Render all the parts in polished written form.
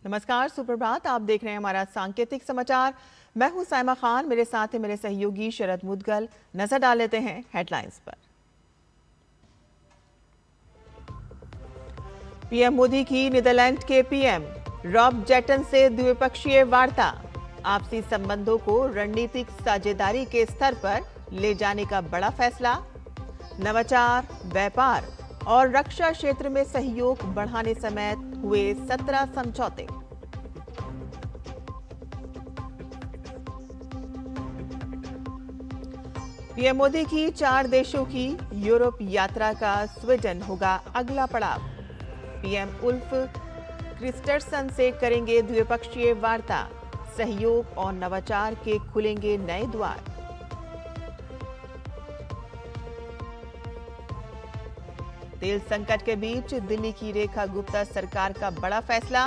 नमस्कार, सुप्रभात। आप देख रहे हैं हमारा सांकेतिक समाचार। मैं हूं साइमा खान, मेरे साथ हैं मेरे सहयोगी शरद मुदगल। नजर डाल लेते हैं हेडलाइंस पर। पीएम मोदी की नीदरलैंड के पीएम रॉब जेटन से द्विपक्षीय वार्ता। आपसी संबंधों को रणनीतिक साझेदारी के स्तर पर ले जाने का बड़ा फैसला। नवाचार, व्यापार और रक्षा क्षेत्र में सहयोग बढ़ाने समेत हुए 17 समझौते। पीएम मोदी की 4 देशों की यूरोप यात्रा का स्वीडन होगा अगला पड़ाव। पीएम उल्फ क्रिस्टरसन से करेंगे द्विपक्षीय वार्ता। सहयोग और नवाचार के खुलेंगे नए द्वार। तेल संकट के बीच दिल्ली की रेखा गुप्ता सरकार का बड़ा फैसला।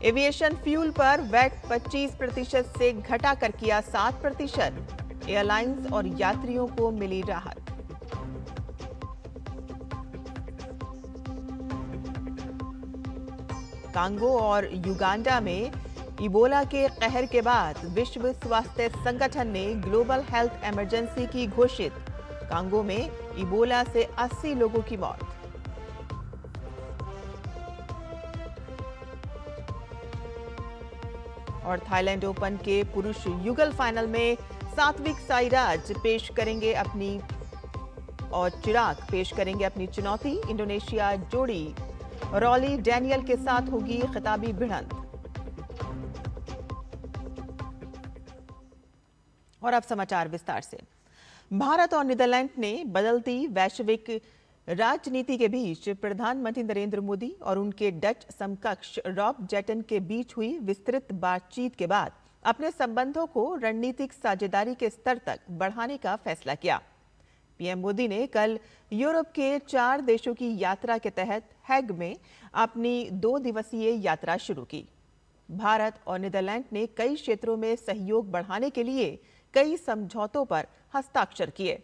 एविएशन फ्यूल पर वैट 25% से घटाकर किया 7%। एयरलाइंस और यात्रियों को मिली राहत। कांगो और युगांडा में इबोला के कहर के बाद विश्व स्वास्थ्य संगठन ने ग्लोबल हेल्थ इमरजेंसी की घोषित। कांगो में इबोला से 80 लोगों की मौत। और थाईलैंड ओपन के पुरुष युगल फाइनल में सात्विक साईराज पेश करेंगे अपनी और चिराग पेश करेंगे अपनी चुनौती। इंडोनेशिया जोड़ी रॉली डैनियल के साथ होगी खिताबी भिड़ंत। और अब समाचार विस्तार से। भारत और नीदरलैंड ने बदलती वैश्विक राजनीति के बीच प्रधानमंत्री नरेंद्र मोदी और उनके डच समकक्ष रॉब जेटन के बीच हुई विस्तृत बातचीत के बाद अपने संबंधों को रणनीतिक साझेदारी के स्तर तक बढ़ाने का फैसला किया। पीएम मोदी ने कल यूरोप के 4 देशों की यात्रा के तहत हैग में अपनी 2 दिवसीय यात्रा शुरू की। भारत और नीदरलैंड ने कई क्षेत्रों में सहयोग बढ़ाने के लिए कई समझौतों पर हस्ताक्षर किए।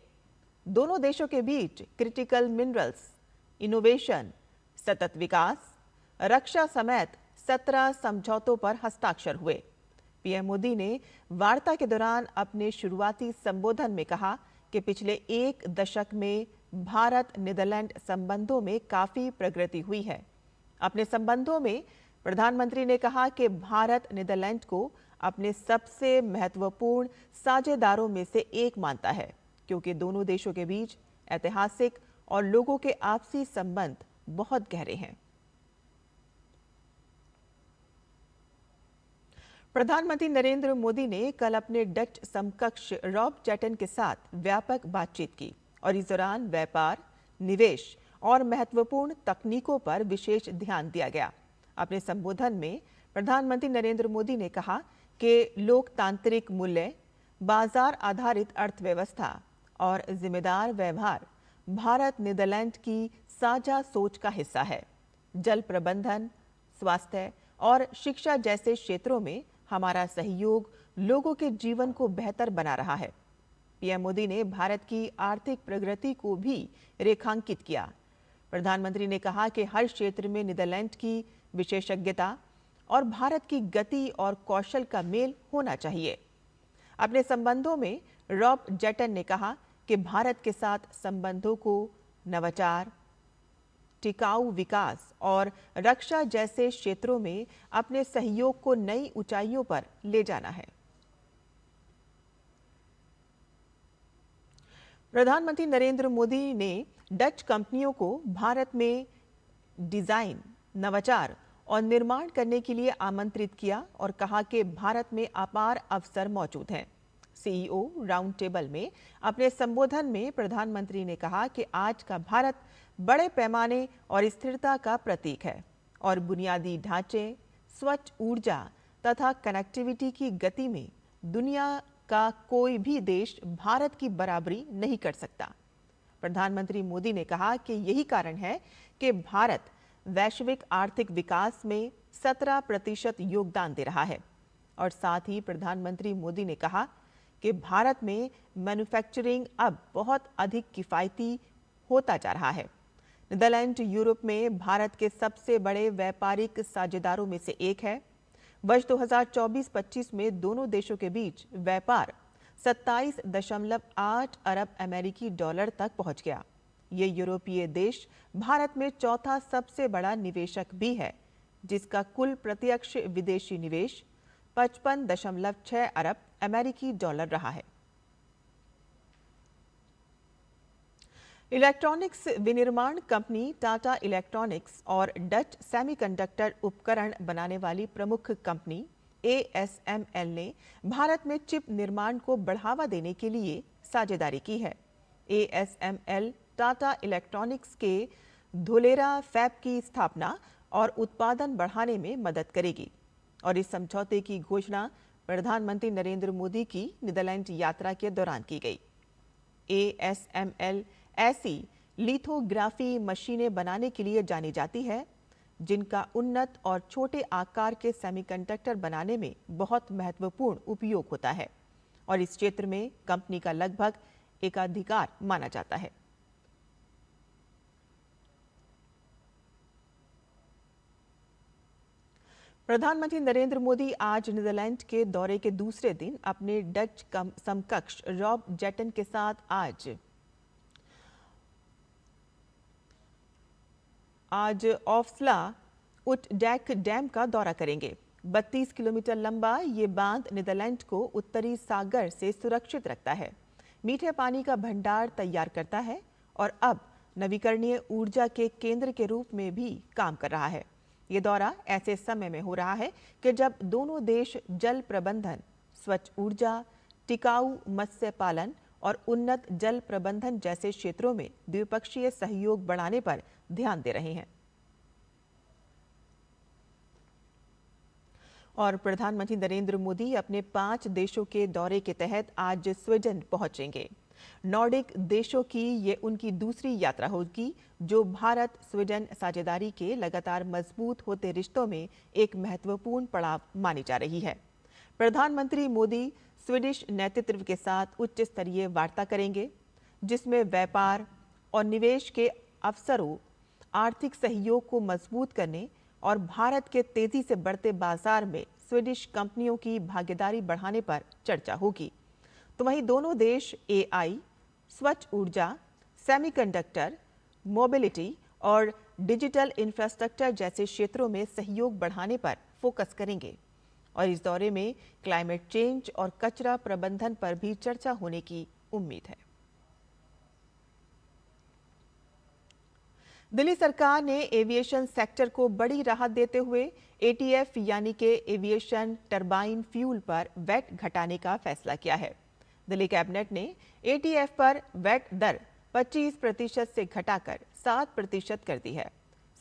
दोनों देशों के बीच क्रिटिकल मिनरल्स, इनोवेशन, सतत विकास, रक्षा समेत 17 समझौतों पर हस्ताक्षर हुए। पीएम मोदी ने वार्ता के दौरान अपने शुरुआती संबोधन में कहा कि पिछले 1 दशक में भारत नीदरलैंड संबंधों में काफी प्रगति हुई है। अपने संबंधों में प्रधानमंत्री ने कहा कि भारत नीदरलैंड को अपने सबसे महत्वपूर्ण साझेदारों में से एक मानता है, क्योंकि दोनों देशों के बीच ऐतिहासिक और लोगों के आपसी संबंध बहुत गहरे हैं। प्रधानमंत्री नरेंद्र मोदी ने कल अपने डच समकक्ष रॉब जेटन के साथ व्यापक बातचीत की और इस दौरान व्यापार, निवेश और महत्वपूर्ण तकनीकों पर विशेष ध्यान दिया गया। अपने संबोधन में प्रधानमंत्री नरेंद्र मोदी ने कहा कि लोकतांत्रिक मूल्य, बाजार आधारित अर्थव्यवस्था और जिम्मेदार व्यवहार भारत नीदरलैंड की साझा सोच का हिस्सा है। जल प्रबंधन, स्वास्थ्य और शिक्षा जैसे क्षेत्रों में हमारा सहयोग लोगों के जीवन को बेहतर बना रहा है। पीएम मोदी ने भारत की आर्थिक प्रगति को भी रेखांकित किया। प्रधानमंत्री ने कहा कि हर क्षेत्र में नीदरलैंड की विशेषज्ञता और भारत की गति और कौशल का मेल होना चाहिए। अपने संबंधों में रॉब जेटन ने कहा कि भारत के साथ संबंधों को नवाचार, टिकाऊ विकास और रक्षा जैसे क्षेत्रों में अपने सहयोग को नई ऊंचाइयों पर ले जाना है। प्रधानमंत्री नरेंद्र मोदी ने डच कंपनियों को भारत में डिजाइन, नवाचार और निर्माण करने के लिए आमंत्रित किया और कहा कि भारत में अपार अवसर मौजूद हैं। सीईओ राउंड टेबल में अपने संबोधन में प्रधानमंत्री ने कहा कि आज का भारत बड़े पैमाने और स्थिरता का प्रतीक है और बुनियादी ढांचे, स्वच्छ ऊर्जा तथा कनेक्टिविटी की गति में दुनिया का कोई भी देश भारत की बराबरी नहीं कर सकता। प्रधानमंत्री मोदी ने कहा कि यही कारण है कि भारत वैश्विक आर्थिक विकास में 17% योगदान दे रहा है। और साथ ही प्रधानमंत्री मोदी ने कहा कि भारत में मैन्युफैक्चरिंग अब बहुत अधिक किफायती होता जा रहा है। नीदरलैंड यूरोप में भारत के सबसे बड़े व्यापारिक साझेदारों में से एक है। वर्ष 2024-25 में दोनों देशों के बीच व्यापार 27.8 अरब अमेरिकी डॉलर तक पहुंच गया। ये यूरोपीय देश भारत में चौथा सबसे बड़ा निवेशक भी है, जिसका कुल प्रत्यक्ष विदेशी निवेश 55.6 अरब अमेरिकी डॉलर रहा है। इलेक्ट्रॉनिक्स विनिर्माण कंपनी टाटा इलेक्ट्रॉनिक्स और डच सेमीकंडक्टर उपकरण बनाने वाली प्रमुख कंपनी ASML ने भारत में चिप निर्माण को बढ़ावा देने के लिए साझेदारी की है। ASML टाटा इलेक्ट्रॉनिक्स के धुलेरा फैब की स्थापना और उत्पादन बढ़ाने में मदद करेगी और इस समझौते की घोषणा प्रधानमंत्री नरेंद्र मोदी की नीदरलैंड यात्रा के दौरान की गई। ASML ऐसी लिथोग्राफी मशीनें बनाने के लिए जानी जाती है जिनका उन्नत और छोटे आकार के सेमीकंडक्टर बनाने में बहुत महत्वपूर्ण उपयोग होता है और इस क्षेत्र में कंपनी का लगभग एकाधिकार माना जाता है। प्रधानमंत्री नरेंद्र मोदी आज नीदरलैंड के दौरे के दूसरे दिन अपने डच समकक्ष रॉब जेटन के साथ आज ऑफ्सला उटडेक डैम का दौरा करेंगे। 32 किलोमीटर लंबा ये बांध नीदरलैंड को उत्तरी सागर से सुरक्षित रखता है, मीठे पानी का भंडार तैयार करता है और अब नवीकरणीय ऊर्जा के केंद्र के रूप में भी काम कर रहा है। ये दौरा ऐसे समय में हो रहा है कि जब दोनों देश जल प्रबंधन, स्वच्छ ऊर्जा, टिकाऊ मत्स्य पालन और उन्नत जल प्रबंधन जैसे क्षेत्रों में द्विपक्षीय सहयोग बढ़ाने पर ध्यान दे रहे हैं। और प्रधानमंत्री नरेंद्र मोदी अपने 5 देशों के दौरे के तहत आज स्वीडन पहुंचेंगे। नॉर्डिक देशों की ये उनकी दूसरी यात्रा होगी, जो भारत स्वीडन साझेदारी के लगातार मजबूत होते रिश्तों में एक महत्वपूर्ण पड़ाव मानी जा रही है। प्रधानमंत्री मोदी स्वीडिश नेतृत्व के साथ उच्च स्तरीय वार्ता करेंगे, जिसमें व्यापार और निवेश के अवसरों, आर्थिक सहयोग को मजबूत करने और भारत के तेजी से बढ़ते बाजार में स्वीडिश कंपनियों की भागीदारी बढ़ाने पर चर्चा होगी। तो वहीं दोनों देश AI, स्वच्छ ऊर्जा, सेमीकंडक्टर, मोबिलिटी और डिजिटल इंफ्रास्ट्रक्चर जैसे क्षेत्रों में सहयोग बढ़ाने पर फोकस करेंगे और इस दौरे में क्लाइमेट चेंज और कचरा प्रबंधन पर भी चर्चा होने की उम्मीद है। दिल्ली सरकार ने एविएशन सेक्टर को बड़ी राहत देते हुए ATF यानी कि एविएशन टरबाइन फ्यूल पर वैट घटाने का फैसला किया है। दिल्ली कैबिनेट ने ATF पर वैट दर 25% से घटाकर 7% कर दी है।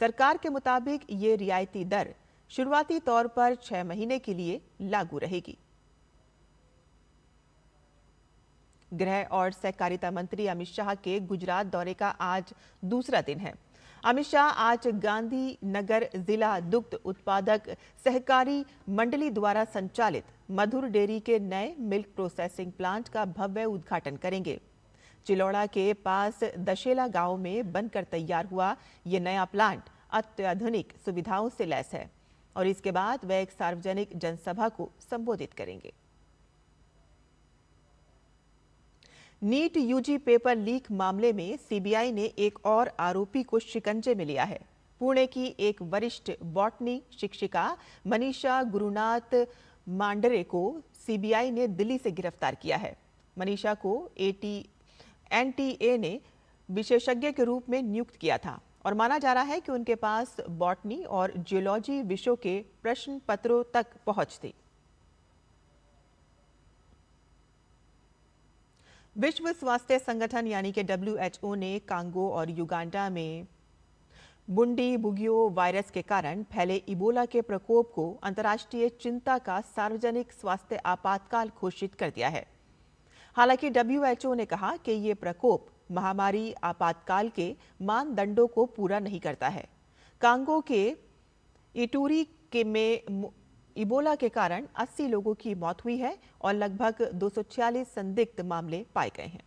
सरकार के मुताबिक ये रियायती दर शुरुआती तौर पर 6 महीने के लिए लागू रहेगी। गृह और सहकारिता मंत्री अमित शाह के गुजरात दौरे का आज दूसरा दिन है। अमित शाह आज गांधीनगर जिला दुग्ध उत्पादक सहकारी मंडली द्वारा संचालित मधुर डेयरी के नए मिल्क प्रोसेसिंग प्लांट का भव्य उद्घाटन करेंगे। चिलौड़ा के पास दशेला गांव में बनकर तैयार हुआ ये नया प्लांट अत्याधुनिक सुविधाओं से लैस है और इसके बाद वे एक सार्वजनिक जनसभा को संबोधित करेंगे। नीट UG पेपर लीक मामले में CBI ने एक और आरोपी को शिकंजे में लिया है। पुणे की एक वरिष्ठ बॉटनी शिक्षिका मनीषा गुरुनाथ मांडरे को CBI ने दिल्ली से गिरफ्तार किया है। मनीषा को NTA ने विशेषज्ञ के रूप में नियुक्त किया था और माना जा रहा है कि उनके पास बॉटनी और जियोलॉजी विषयों के प्रश्न पत्रों तक पहुंच थी। विश्व स्वास्थ्य संगठन यानी कि WHO ने कांगो और युगांडा में बुंडी बुगियो वायरस के कारण फैले इबोला के प्रकोप को अंतर्राष्ट्रीय चिंता का सार्वजनिक स्वास्थ्य आपातकाल घोषित कर दिया है। हालांकि WHO ने कहा कि ये प्रकोप महामारी आपातकाल के मानदंडों को पूरा नहीं करता है। कांगो के इटूरी में इबोला के कारण 80 लोगों की मौत हुई है और लगभग 246 संदिग्ध मामले पाए गए हैं।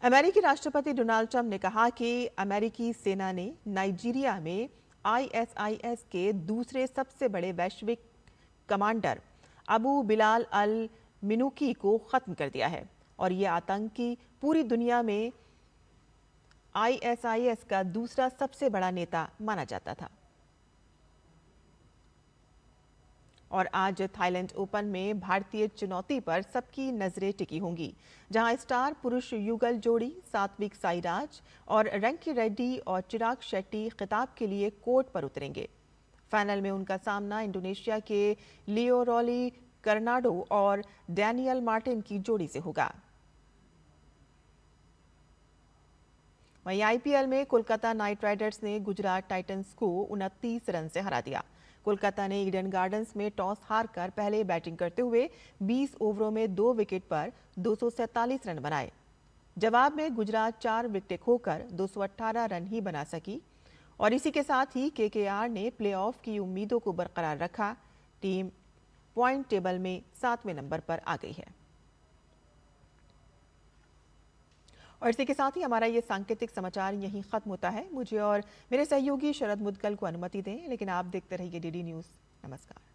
अमेरिकी राष्ट्रपति डोनाल्ड ट्रंप ने कहा कि अमेरिकी सेना ने नाइजीरिया में आईएसआईएस के दूसरे सबसे बड़े वैश्विक कमांडर अबू बिलाल अल मिनूकी को खत्म कर दिया है और ये आतंकी पूरी दुनिया में आईएसआईएस का दूसरा सबसे बड़ा नेता माना जाता था। और आज थाईलैंड ओपन में भारतीय चुनौती पर सबकी नजरें टिकी होंगी, जहां स्टार पुरुष युगल जोड़ी सात्विक साईराज और रंकी रेड्डी और चिराग शेट्टी खिताब के लिए कोर्ट पर उतरेंगे। फाइनल में उनका सामना इंडोनेशिया के लियो रॉली कर्नाडो और डैनियल मार्टिन की जोड़ी से होगा। वहीं आईपीएल में कोलकाता नाइट राइडर्स ने गुजरात टाइटंस को 29 रन से हरा दिया। कोलकाता ने ईडन गार्डन्स में टॉस हारकर पहले बैटिंग करते हुए 20 ओवरों में 2 विकेट पर 247 रन बनाए। जवाब में गुजरात 4 विकेट खोकर 218 रन ही बना सकी और इसी के साथ ही केकेआर ने प्लेऑफ की उम्मीदों को बरकरार रखा। टीम पॉइंट टेबल में 7वें नंबर पर आ गई है। और इसी के साथ ही हमारा ये सांकेतिक समाचार यहीं खत्म होता है। मुझे और मेरे सहयोगी शरद मुदगल को अनुमति दें, लेकिन आप देखते रहिए डीडी न्यूज़। नमस्कार।